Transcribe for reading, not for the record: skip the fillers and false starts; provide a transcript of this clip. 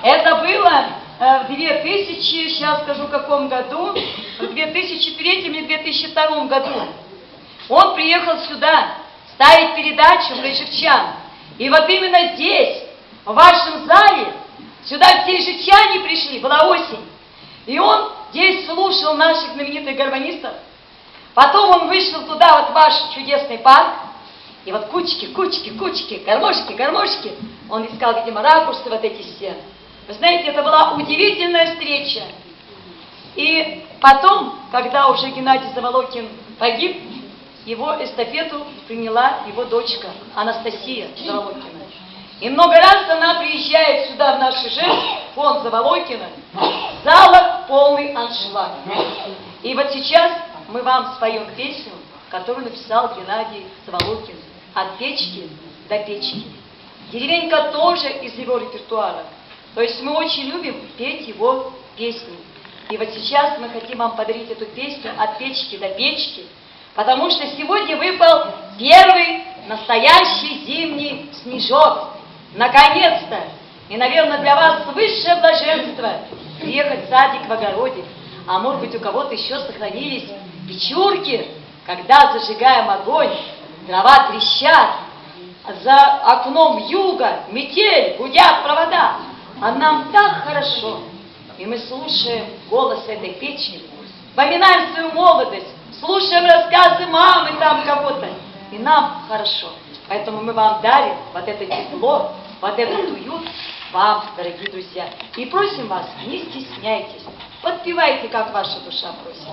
Это было в 2000, сейчас скажу, в каком году, в 2003 или 2002 году. Он приехал сюда ставить передачу про ижевчан. И вот именно здесь, в вашем зале, сюда все ижевчане пришли, была осень. И он здесь слушал наших знаменитых гармонистов. Потом он вышел туда, вот в ваш чудесный парк. И вот кучки, гармошки. Он искал, видимо, ракурсы вот эти все. Вы знаете, это была удивительная встреча. И потом, когда уже Геннадий Заволокин погиб, его эстафету приняла его дочка Анастасия Заволокина. И много раз она приезжает сюда, в наш Ижевск, фонд Заволокина, в залах полный аншлаг. И вот сейчас мы вам споем песню, которую написал Геннадий Заволокин. От печки до печки. Деревенька тоже из его репертуара. То есть мы очень любим петь его песни. И вот сейчас мы хотим вам подарить эту песню «От печки до печки», потому что сегодня выпал первый настоящий зимний снежок. Наконец-то! И, наверное, для вас высшее блаженство приехать в садик, в огороде. А может быть, у кого-то еще сохранились печурки, когда зажигаем огонь, дрова трещат, за окном юга метель, гудят провода. А нам так хорошо. И мы слушаем голос этой печи, вспоминаем свою молодость, слушаем рассказы мамы там кого-то. И нам хорошо. Поэтому мы вам дарим вот это тепло, вот этот уют вам, дорогие друзья. И просим вас, не стесняйтесь. Подпевайте, как ваша душа просит.